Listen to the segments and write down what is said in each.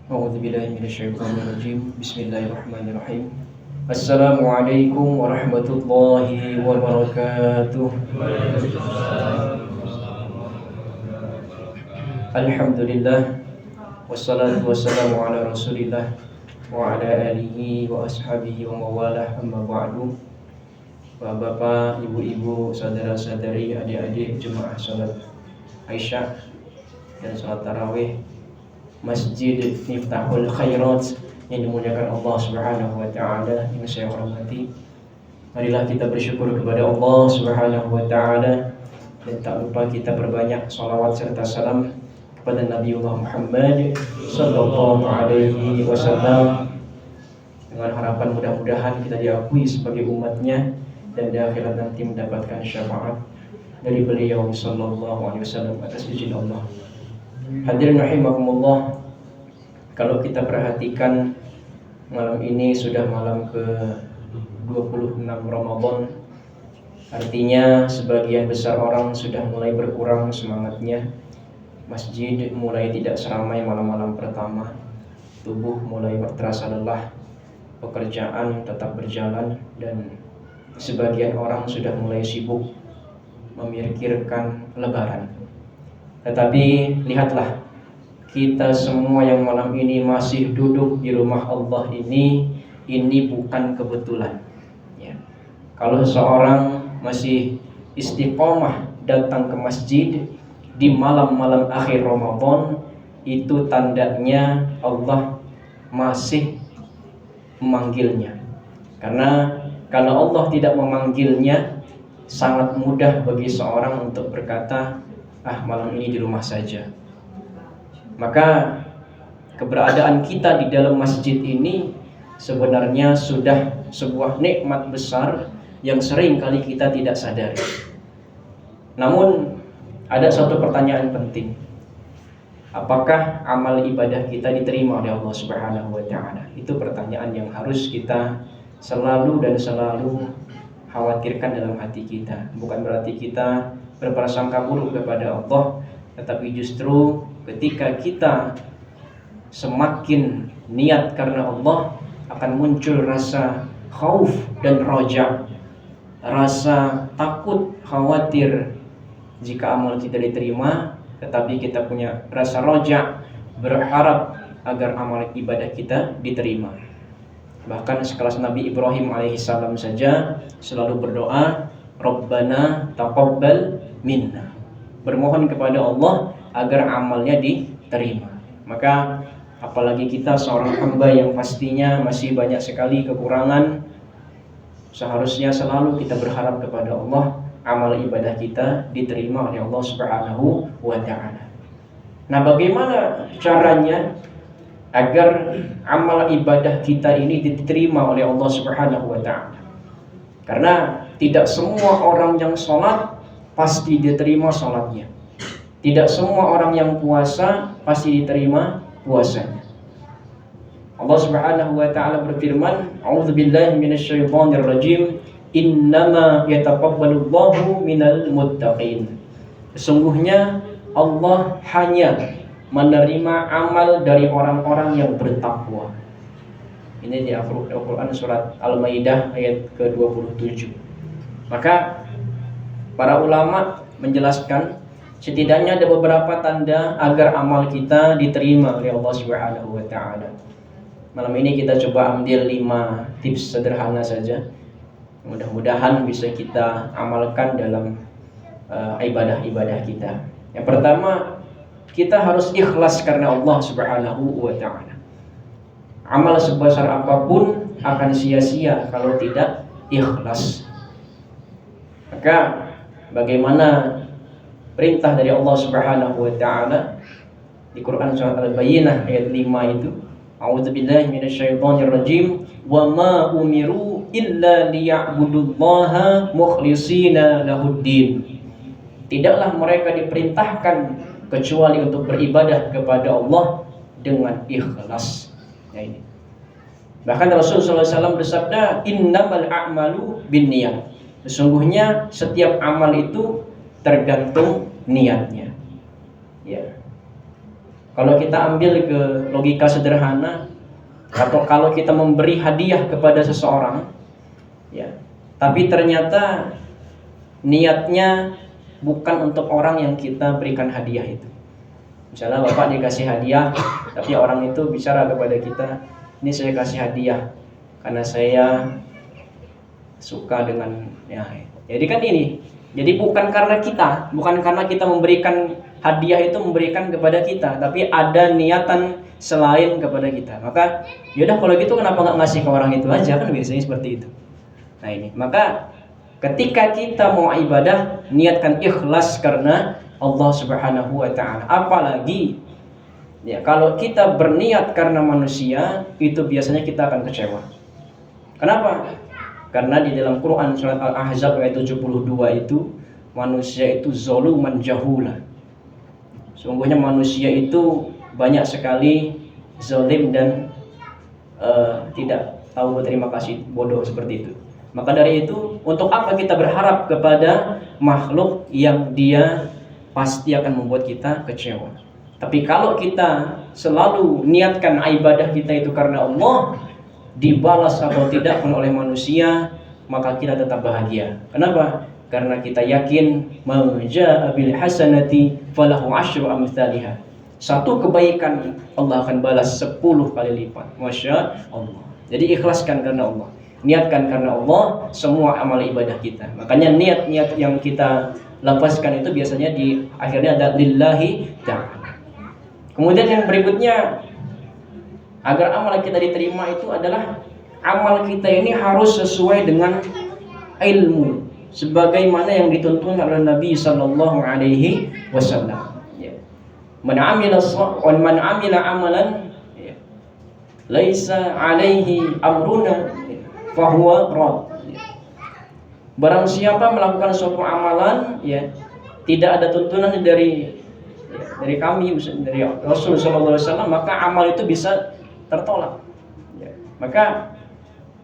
A'udzubillahi minasyaitonirrajim. Bismillahirrahmanirrahim. Assalamualaikum warahmatullahi wabarakatuh. Alhamdulillah, wassalatu wassalamu ala Rasulillah wa ala alihi wa ashabihi wa mawalah, amma ba'du. Bapak, ibu-ibu, saudara-saudari, adik-adik jemaah salat Aisyah dan salat tarawih Masjid Miftahul Khairat yang dimuliakan Allah Subhanahu wa taala, yang saya hormati. Marilah kita bersyukur kepada Allah Subhanahu wa taala dan tak lupa kita berbanyak salawat serta salam kepada Nabiullah Muhammad sallallahu alaihi wasallam, dengan harapan mudah-mudahan kita diakui sebagai umatnya dan di akhirat nanti mendapatkan syafaat dari beliau sallallahu alaihi wasallam atas izin Allah. Hadirin rahimakumullah, kalau kita perhatikan malam ini sudah malam ke-26 Ramadan, artinya sebagian besar orang sudah mulai berkurang semangatnya. Masjid mulai tidak seramai malam-malam pertama, tubuh mulai terasa lelah, pekerjaan tetap berjalan, dan sebagian orang sudah mulai sibuk memikirkan lebaran. Tetapi lihatlah, kita semua yang malam ini masih duduk di rumah Allah ini bukan kebetulan ya. Kalau seseorang masih istiqomah datang ke masjid di malam-malam akhir Ramadan, itu tandanya Allah masih memanggilnya. Karena kalau Allah tidak memanggilnya, sangat mudah bagi seorang untuk berkata, malam ini di rumah saja. Maka keberadaan kita di dalam masjid ini sebenarnya sudah sebuah nikmat besar yang sering kali kita tidak sadari. Namun ada satu pertanyaan penting. Apakah amal ibadah kita diterima oleh Allah Subhanahu wa taala? Itu pertanyaan yang harus kita selalu khawatirkan dalam hati kita. Bukan berarti kita berprasangka buruk kepada Allah, tetapi justru ketika kita semakin niat karena Allah, akan muncul rasa khauf dan roja, rasa takut, khawatir jika amal tidak diterima, tetapi kita punya rasa roja, berharap agar amal ibadah kita diterima. Bahkan sekelas Nabi Ibrahim alaihissalam saja selalu berdoa, Rabbana taqabbal minna, bermohon kepada Allah agar amalnya diterima. Maka apalagi kita seorang hamba yang pastinya masih banyak sekali kekurangan, seharusnya selalu kita berharap kepada Allah amal ibadah kita diterima oleh Allah Subhanahu wa taala. Nah, bagaimana caranya agar amal ibadah kita ini diterima oleh Allah Subhanahu wa taala? Karena tidak semua orang yang sholat pasti diterima sholatnya. Tidak semua orang yang puasa pasti diterima puasanya. Allah Subhanahu wa taala berfirman, A'udzubillahi minasyaitonirrajim, Innama yataqabbalullahu minal muttaqin. Sesungguhnya Allah hanya menerima amal dari orang-orang yang bertakwa. Ini di Al-Quran surat Al-Maidah ayat ke-27. Maka para ulama menjelaskan setidaknya ada beberapa tanda agar amal kita diterima oleh Allah Subhanahu wa taala. Malam ini kita coba ambil 5 tips sederhana saja. Mudah-mudahan bisa kita amalkan dalam ibadah-ibadah kita. Yang pertama, kita harus ikhlas karena Allah Subhanahu wa taala. Amal sebesar apapun akan sia-sia kalau tidak ikhlas. Maka bagaimana perintah dari Allah Subhanahu wa taala di Quran surat Al-Bayyinah ayat 5 itu, A'udzubillahi minasyaitonirrajim, wa ma umiru illa liya'budullaha mukhlishina lahuddin. Tidaklah mereka diperintahkan kecuali untuk beribadah kepada Allah dengan ikhlas. Ya, ini. Bahkan Rasulullah SAW bersabda, innamal a'malu binniyat. Sesungguhnya setiap amal itu tergantung niatnya. Ya. Kalau kita ambil ke logika sederhana, atau kalau kita memberi hadiah kepada seseorang, ya, tapi ternyata niatnya bukan untuk orang yang kita berikan hadiah itu. Misalnya Bapak dikasih hadiah, tapi orang itu bicara kepada kita, ini saya kasih hadiah karena saya suka dengan ya. Jadi kan ini, jadi bukan karena kita memberikan hadiah itu memberikan kepada kita, tapi ada niatan selain kepada kita. Maka yaudah kalau gitu kenapa nggak ngasih ke orang itu aja, kan biasanya seperti itu. Nah ini, maka ketika kita mau ibadah, niatkan ikhlas karena Allah Subhanahu wa Ta'ala. Apalagi ya kalau kita berniat karena manusia, itu biasanya kita akan kecewa. Kenapa? Karena di dalam Quran surat Al-Ahzab ayat 72 itu, manusia itu zaluman jahula. Sungguhnya manusia itu banyak sekali zalim dan tidak tahu berterima kasih, bodoh seperti itu. Maka dari itu, untuk apa kita berharap kepada makhluk yang dia pasti akan membuat kita kecewa? Tapi kalau kita selalu niatkan ibadah kita itu karena Allah, dibalas atau tidak pun oleh manusia, maka kita tetap bahagia. Kenapa? Karena kita yakin man jaa bil hasanati falahu asyru amsalihha. Satu kebaikan Allah akan balas 10 kali lipat. Masya Allah. Jadi ikhlaskan karena Allah, niatkan karena Allah semua amal ibadah kita. Makanya niat-niat yang kita lepaskan itu biasanya di akhirnya ada lillahi ta'ala. Kemudian yang berikutnya, agar amal kita diterima itu adalah amal kita ini harus sesuai dengan ilmu, sebagaimana yang dituntun oleh Nabi Sallallahu Alaihi Wasallam. Man amila amalan laisa alaihi amruna fahuwa rad. Barang siapa melakukan suatu amalan, ya, tidak ada tuntunan dari kami, dari Rasul Sallallahu Alaihi Wasallam, maka amal itu bisa tertolak. Ya. Maka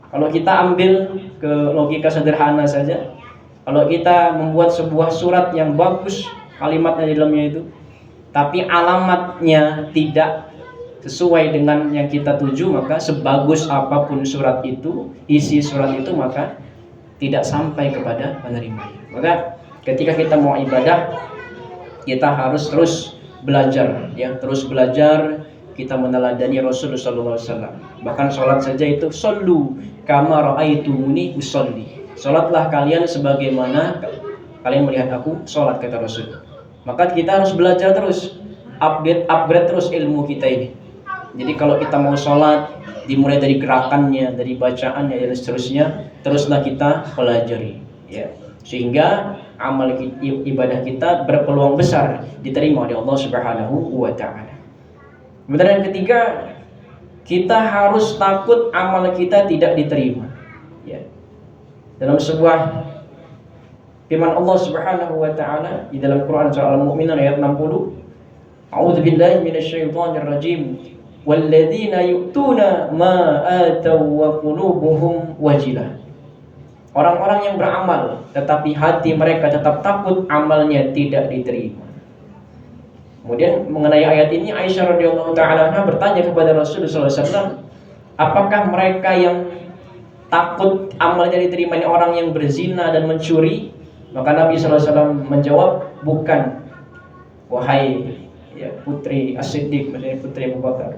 kalau kita ambil ke logika sederhana saja, kalau kita membuat sebuah surat yang bagus kalimatnya di dalamnya itu, tapi alamatnya tidak sesuai dengan yang kita tuju, maka sebagus apapun surat itu, isi surat itu, maka tidak sampai kepada penerimanya. Maka ketika kita mau ibadah, kita harus terus belajar, ya, terus belajar. Kita meneladani Rasulullah SAW. Bahkan sholat saja itu sallu kama ra'aitumuni usolli. Sholatlah kalian sebagaimana kalian melihat aku sholat, kata Rasul. Maka kita harus belajar terus, upgrade terus ilmu kita ini. Jadi kalau kita mau sholat, dimulai dari gerakannya, dari bacaannya dan seterusnya, teruslah kita pelajari, ya, sehingga amal ibadah kita berpeluang besar diterima oleh Allah Subhanahu wa Ta'ala. Kemudian yang ketiga, kita harus takut amal kita tidak diterima. Ya. Dalam sebuah firman Allah Subhanahu wa Ta'ala di dalam Quran surah Al-Mu'minun ayat 60, A'udzubillahi minasyaitonir rajim. Walladzina yu'tuna ma ataw wa qulubuhum wajilah. Orang-orang yang beramal tetapi hati mereka tetap takut amalnya tidak diterima. Kemudian mengenai ayat ini, Aisyah radhiyallahu taala anha bertanya kepada Rasulullah SAW, apakah mereka yang takut amalnya diterima ini orang yang berzina dan mencuri? Maka Nabi SAW menjawab, bukan, wahai, ya, putri As-Siddiq, maksudnya putri Abu Bakar.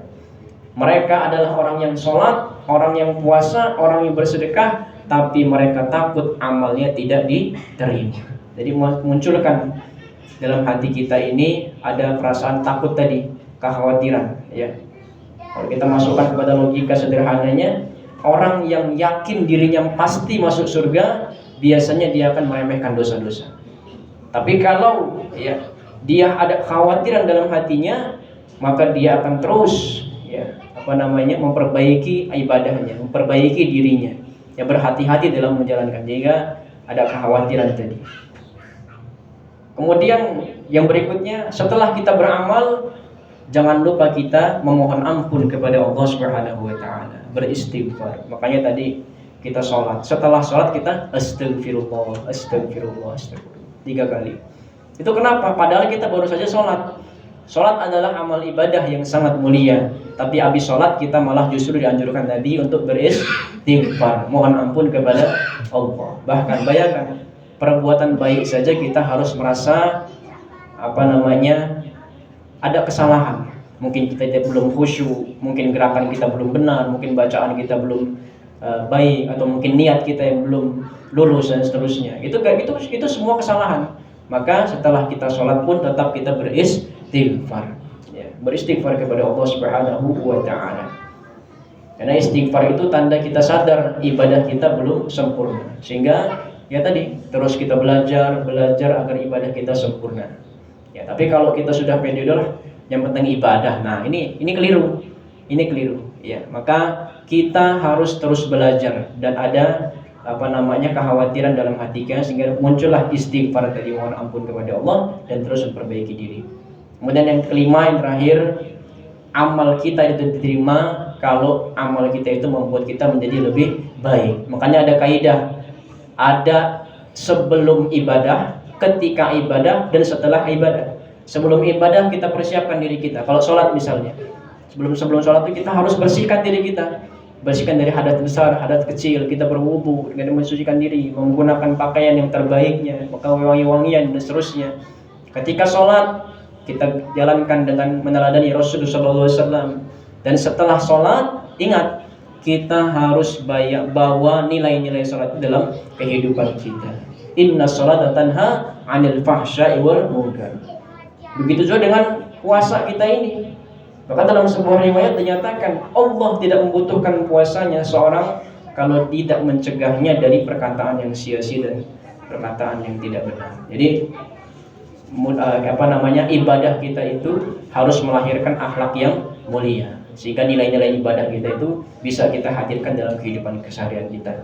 Mereka adalah orang yang sholat, orang yang puasa, orang yang bersedekah, tapi mereka takut amalnya tidak diterima. Jadi munculkan dalam hati kita ini ada perasaan takut tadi, kekhawatiran, ya. Kalau kita masukkan kepada logika sederhananya, orang yang yakin dirinya pasti masuk surga, biasanya dia akan meremehkan dosa-dosa. Tapi kalau, ya, dia ada kekhawatiran dalam hatinya, maka dia akan terus, ya, memperbaiki ibadahnya, memperbaiki dirinya, ya, berhati-hati dalam menjalankan, jika ada kekhawatiran tadi. Kemudian yang berikutnya, setelah kita beramal, jangan lupa kita memohon ampun kepada Allah Subhanahu wa Ta'ala, beristighfar. Makanya tadi kita sholat, setelah sholat kita astagfirullah 3 kali. Itu kenapa? Padahal kita baru saja sholat, Sholat adalah amal ibadah yang sangat mulia. Tapi habis sholat kita malah justru dianjurkan tadi untuk beristighfar, mohon ampun kepada Allah. Bahkan bayangkan, perbuatan baik saja kita harus merasa ada kesalahan. Mungkin kita belum khusyuk, mungkin gerakan kita belum benar, mungkin bacaan kita belum baik, atau mungkin niat kita yang belum lurus dan seterusnya. Itu semua kesalahan. Maka setelah kita sholat pun tetap kita beristighfar, ya, beristighfar kepada Allah Subhanahu wa Ta'ala. Karena istighfar itu tanda kita sadar ibadah kita belum sempurna, sehingga ya tadi terus kita belajar agar ibadah kita sempurna. Ya, tapi kalau kita sudah pede lah, yang penting ibadah. Nah, ini keliru. Ini keliru. Ya, maka kita harus terus belajar dan ada kekhawatiran dalam hati kita, sehingga muncullah istighfar tadi, mohon ampun kepada Allah dan terus memperbaiki diri. Kemudian yang kelima, yang terakhir, amal kita itu diterima kalau amal kita itu membuat kita menjadi lebih baik. Makanya ada kaidah, ada sebelum ibadah, ketika ibadah, dan setelah ibadah. Sebelum ibadah kita persiapkan diri kita. Kalau sholat misalnya, sebelum sholat itu kita harus bersihkan diri kita. Bersihkan dari hadas besar, hadas kecil, kita berwudu dengan mensucikan diri, menggunakan pakaian yang terbaiknya, pakaian wangi-wangian dan seterusnya. Ketika sholat, kita jalankan dengan meneladani Rasulullah SAW. Dan setelah sholat, ingat, kita harus bawa nilai-nilai sholat dalam kehidupan kita. Inna sholata tanha 'anil fahsya'i wal munkar. Begitu juga dengan puasa kita ini. Maka dalam sebuah riwayat dinyatakan Allah tidak membutuhkan puasanya seorang kalau tidak mencegahnya dari perkataan yang sia-sia dan perkataan yang tidak benar. Jadi ibadah kita itu harus melahirkan akhlak yang mulia, sehingga nilai-nilai ibadah kita itu bisa kita hadirkan dalam kehidupan keseharian kita.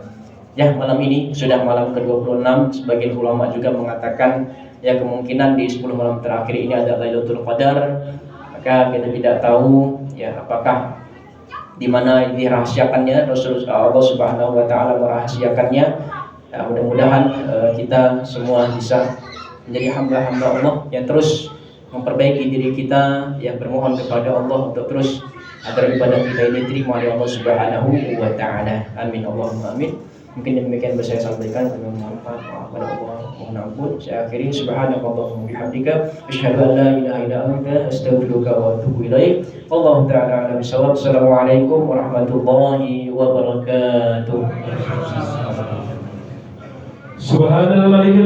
Ya, malam ini sudah malam ke-26. Sebagian ulama juga mengatakan ya kemungkinan di 10 malam terakhir ini ada Lailatul Qadar. Maka kita tidak tahu ya apakah di mana dirahasiakannya, Allah Subhanahu wa Ta'ala merahasiakannya. Ya, mudah-mudahan kita semua bisa menjadi hamba-hamba Allah yang terus memperbaiki diri kita, yang bermohon kepada Allah untuk terus agar ibadah kita ini diterima oleh Allah Subhanahu wa Ta'ala. Amin, Allahumma amin. Mungkin demikian bisa saya sampaikan, dengan bermanfaat kepada Allah, mohon ampun. Saya akhiri, subhanakallahumma bihamdika asyhadu an la ilaha illa anta astaghfiruka wa atubu ilaik. Wallahu ta'ala a'lam bishawab. Assalamualaikum warahmatullahi wabarakatuh. Subhanallah.